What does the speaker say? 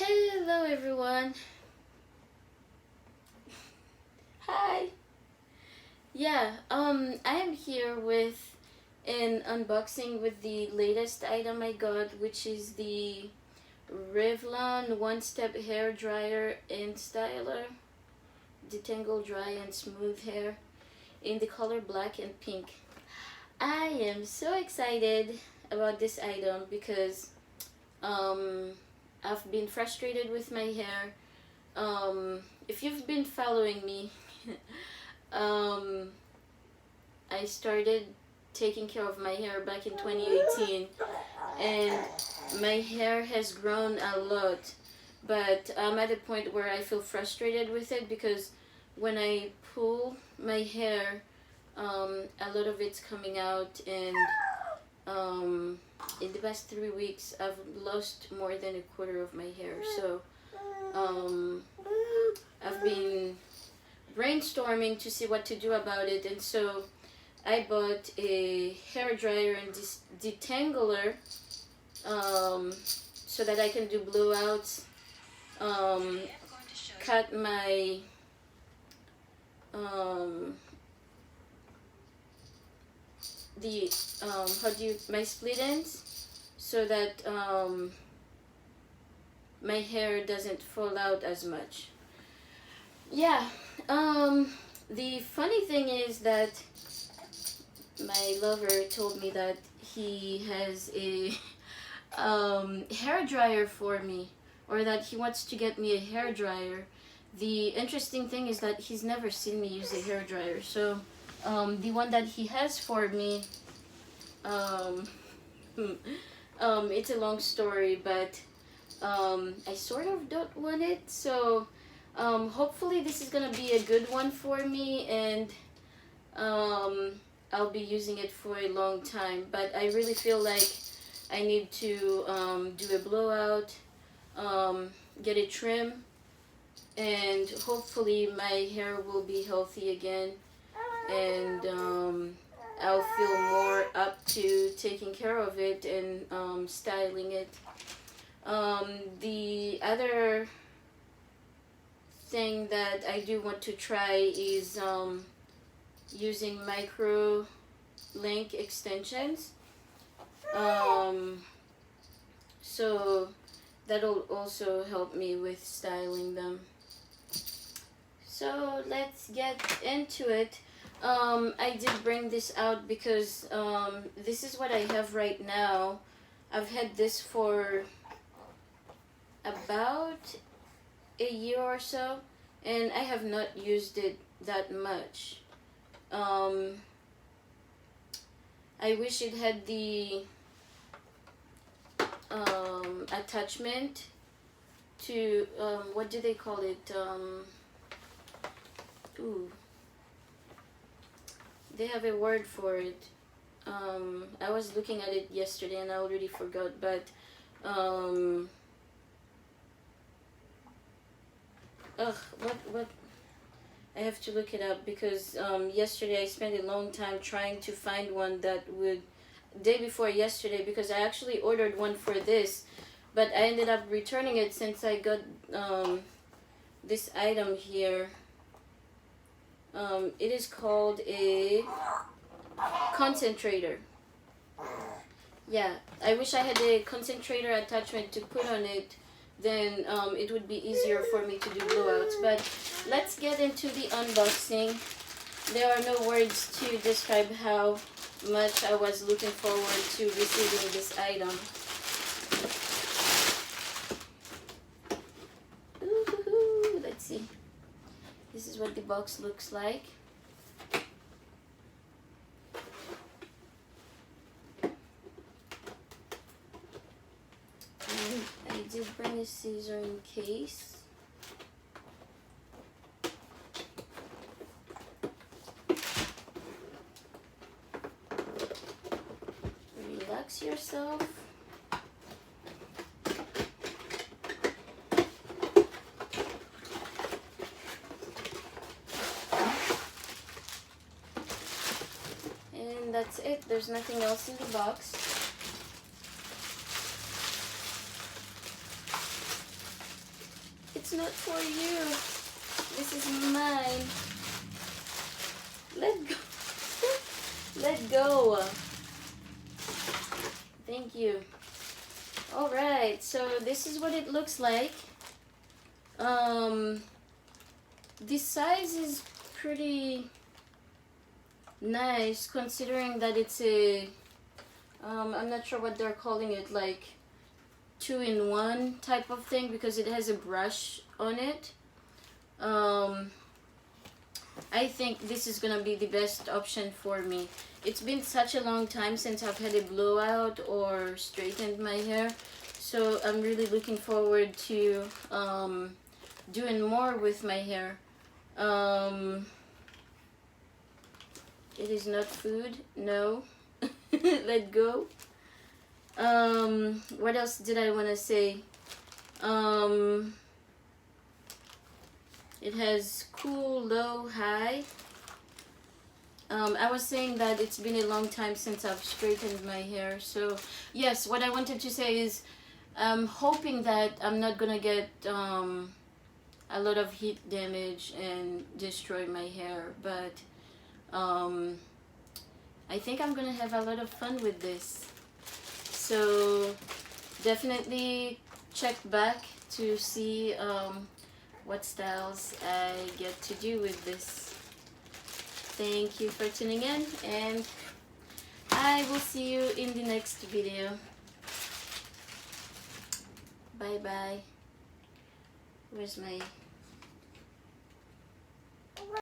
Hello everyone. Hi. I am here with an unboxing with the latest item I got, which is the Revlon One Step Hair Dryer and Styler. Detangle dry and smooth hair in the color black and pink. I am so excited about this item because I've been frustrated with my hair. If you've been following me, um, I started taking care of my hair back in 2018, and my hair has grown a lot, but I'm at a point where I feel frustrated with it because when I pull my hair, a lot of it's coming out, and in the past 3 weeks I've lost more than a quarter of my hair. So I've been brainstorming to see what to do about it, and so I bought a hair dryer and detangler so that I can do blowouts, cut my my split ends so that my hair doesn't fall out as much. The funny thing is that my lover told me that he has a hair dryer for me, or that he wants to get me a hair dryer. The interesting thing is that he's never seen me use a hair dryer, so the one that he has for me, it's a long story, but I sort of don't want it, so hopefully this is gonna be a good one for me, and I'll be using it for a long time. But I really feel like I need to do a blowout, get a trim, and hopefully my hair will be healthy again, and I'll feel more up to taking care of it and styling it. The other thing that I do want to try is using micro link extensions, so that'll also help me with styling them. So let's get into it. I did bring this out because this is what I have right now. I've had this for about a year or so, and I have not used it that much. I wish it had the attachment to what do they call it? They have a word for it. I was looking at it yesterday and I already forgot, but what I have to look it up because yesterday I spent a long time trying to find one that would, day before yesterday, because I actually ordered one for this, but I ended up returning it since I got this item here. It is called a concentrator. Yeah, I wish I had a concentrator attachment to put on it, then it would be easier for me to do blowouts. But let's get into the unboxing. There are no words to describe how much I was looking forward to receiving this item. Ooh, let's see. This is what the box looks like. And I did bring a scissor in case. Relax yourself. And that's it. There's nothing else in the box. it's not for you. This is mine. Let go. Let go. Thank you. Alright, so this is what it looks like. This size is pretty nice considering that it's a I'm not sure what they're calling it, like 2-in-1 type of thing, because it has a brush on it. I think this is gonna be the best option for me. It's been such a long time since I've had a blowout or straightened my hair, so I'm really looking forward to doing more with my hair. It is not food, no. Let go. What else did I want to say? It has cool, low, high. I was saying that it's been a long time since I've straightened my hair. So yes, what I wanted to say is I'm hoping that I'm not gonna get a lot of heat damage and destroy my hair, but I think I'm gonna have a lot of fun with this. So definitely check back to see what styles I get to do with this. Thank you for tuning in, and I will see you in the next video. Bye bye. Where's my